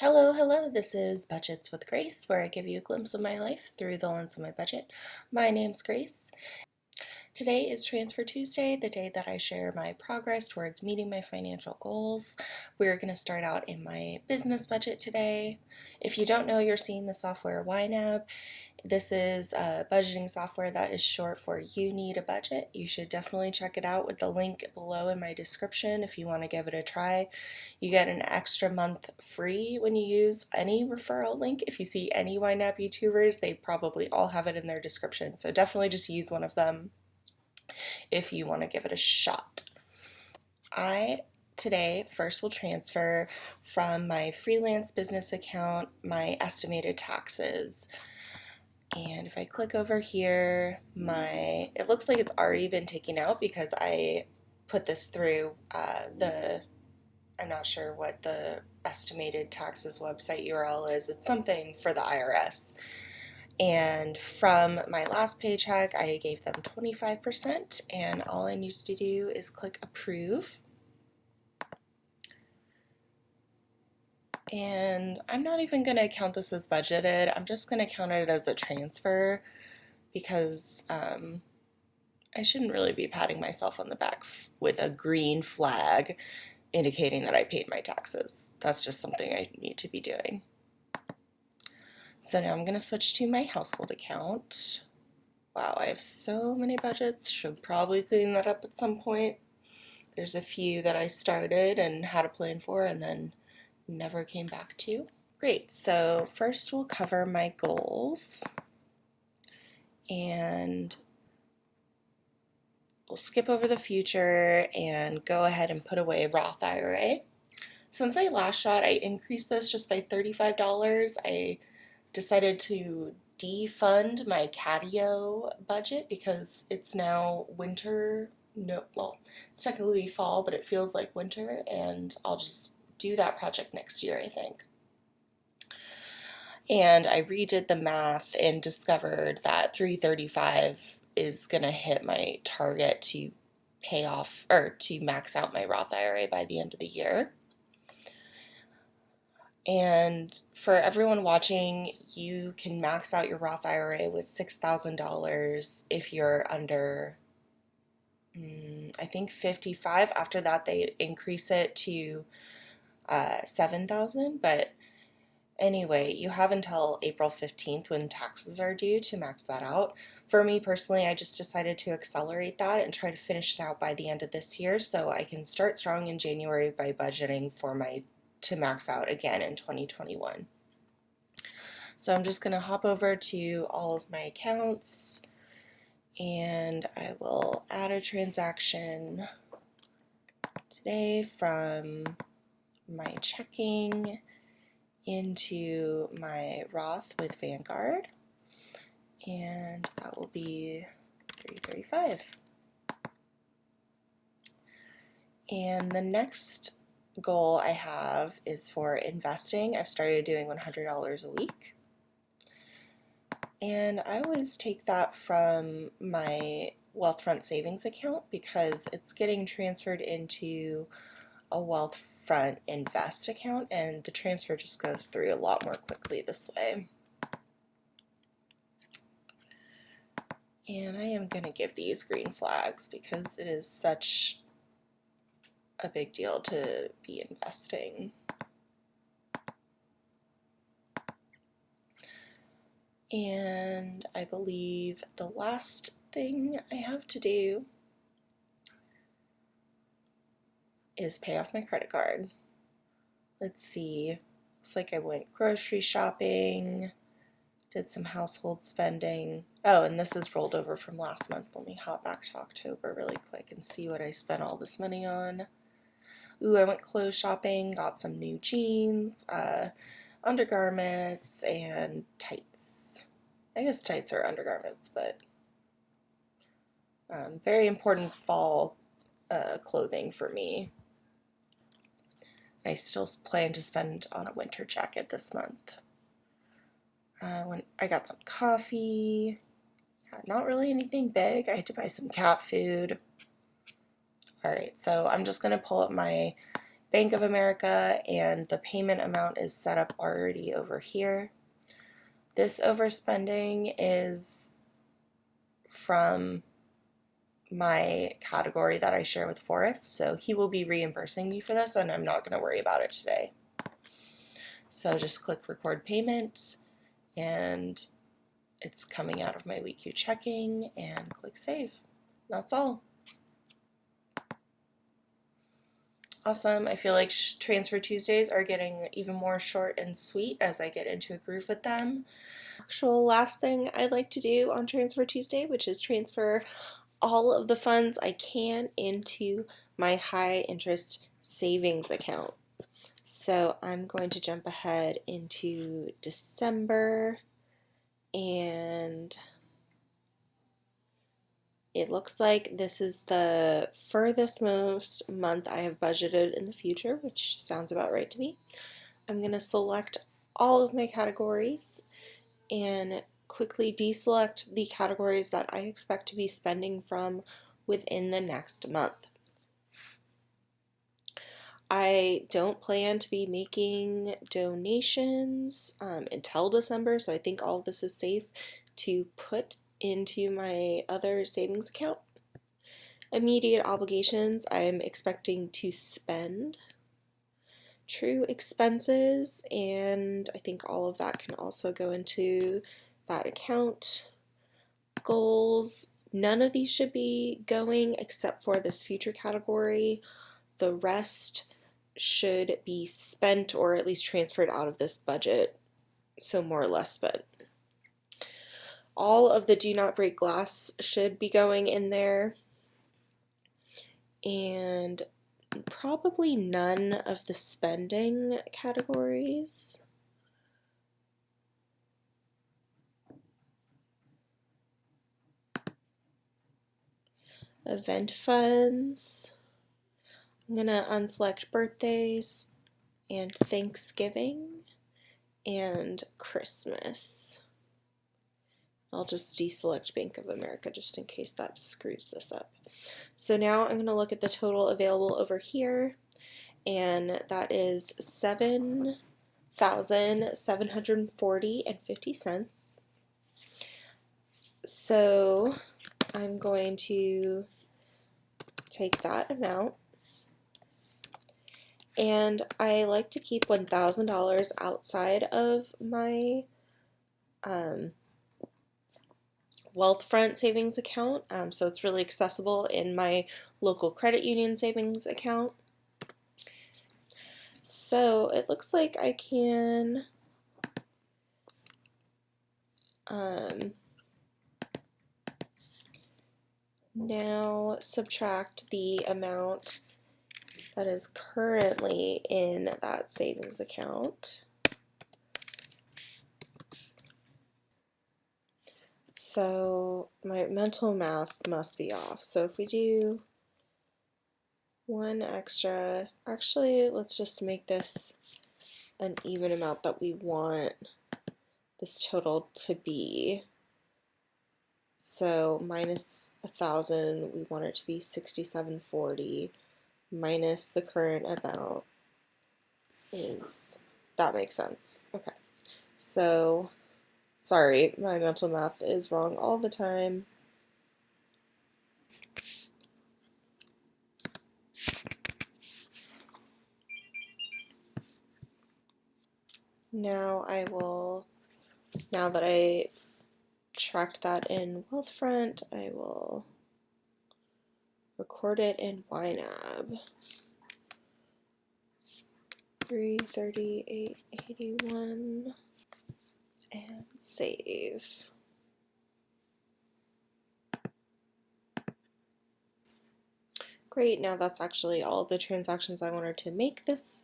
Hello, this is Budgets with Grace, where I give you a glimpse of my life through the lens of my budget. My name's Grace. Today is Transfer Tuesday, the day that I share my progress towards meeting my financial goals. We're going to start out in my business budget today. If you don't know, you're seeing the software YNAB. This is a budgeting software that is short for You Need a Budget. You should definitely check it out with the link below in my description if you want to give it a try. You get an extra month free when you use any referral link. If you see any YNAB YouTubers, they probably all have it in their description. So definitely just use one of them if you want to give it a shot. I today first will transfer from my freelance business account my estimated taxes. And if I click over here, it looks like it's already been taken out because I put this through I'm not sure what the estimated taxes website URL is. It's something for the IRS. And from my last paycheck, I gave them 25%, and all I need to do is click approve. And I'm not even going to count this as budgeted. I'm just going to count it as a transfer because I shouldn't really be patting myself on the back with a green flag indicating that I paid my taxes. That's just something I need to be doing. So now I'm going to switch to my household account. Wow, I have so many budgets. Should probably clean that up at some point. There's a few that I started and had a plan for and then never came back to. Great, so first we'll cover my goals. And we'll skip over the future and go ahead and put away Roth IRA. Since I last shot, I increased this just by $35. I decided to defund my catio budget because it's now winter. No, well, it's technically fall, but it feels like winter, and I'll just do that project next year, I think. And I redid the math and discovered that $335 is going to hit my target to pay off or to max out my Roth IRA by the end of the year. And for everyone watching, you can max out your Roth IRA with $6,000 if you're under, I think 55. After that, they increase it to 7,000. But anyway, you have until April 15th when taxes are due to max that out. For me personally, I just decided to accelerate that and try to finish it out by the end of this year so I can start strong in January by budgeting for to max out again in 2021. So I'm just going to hop over to all of my accounts and I will add a transaction today from my checking into my Roth with Vanguard, and that will be $335. And the next goal I have is for investing. I've started doing $100 a week, and I always take that from my Wealthfront savings account because it's getting transferred into a Wealthfront Invest account, and the transfer just goes through a lot more quickly this way. And I am going to give these green flags because it is such a big deal to be investing. And I believe the last thing I have to do is pay off my credit card. Let's see, looks like I went grocery shopping, did some household spending. Oh, and this is rolled over from last month. Let me hop back to October really quick and see what I spent all this money on. Ooh, I went clothes shopping, got some new jeans, undergarments, and tights. I guess tights are undergarments, but very important fall clothing for me. I still plan to spend on a winter jacket this month. When I got some coffee, not really anything big. I had to buy some cat food. Alright, so I'm just going to pull up my Bank of America, and the payment amount is set up already over here. This overspending is from my category that I share with Forrest, so he will be reimbursing me for this, and I'm not going to worry about it today. So just click record payment, and it's coming out of my WeQ checking, and click save. That's all. Awesome. I feel like Transfer Tuesdays are getting even more short and sweet as I get into a groove with them. Actual last thing I like to do on Transfer Tuesday, which is transfer all of the funds I can into my high interest savings account. So I'm going to jump ahead into December, and it looks like this is the furthest most month I have budgeted in the future, which sounds about right to me. I'm going to select all of my categories and quickly deselect the categories that I expect to be spending from within the next month. I don't plan to be making donations until December, so I think all of this is safe to put into my other savings account. Immediate obligations, I'm expecting to spend. True expenses, and I think all of that can also go into that account. Goals, none of these should be going except for this future category. The rest should be spent or at least transferred out of this budget, so more or less spent. All of the do not break glass should be going in there, and probably none of the spending categories. Event funds. I'm gonna unselect birthdays and Thanksgiving and Christmas. I'll just deselect Bank of America just in case that screws this up. So now I'm going to look at the total available over here, and that is $7,740.50. So I'm going to take that amount, and I like to keep $1,000 outside of my Wealthfront savings account, so it's really accessible in my local credit union savings account. So it looks like I can now subtract the amount that is currently in that savings account. So my mental math must be off. So if we do one extra, actually let's just make this an even amount that we want this total to be. So minus 1,000, we want it to be 6740 minus the current amount is, that makes sense. Okay, so sorry, my mental math is wrong all the time. Now now that I tracked that in Wealthfront, I will record it in YNAB. 338.81 and save. Great, now that's actually all of the transactions I wanted to make this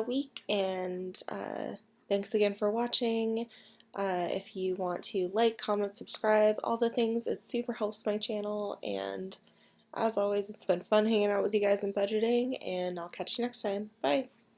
week, and thanks again for watching. If you want to like, comment, subscribe, all the things, it super helps my channel, and as always, it's been fun hanging out with you guys and budgeting, and I'll catch you next time. Bye!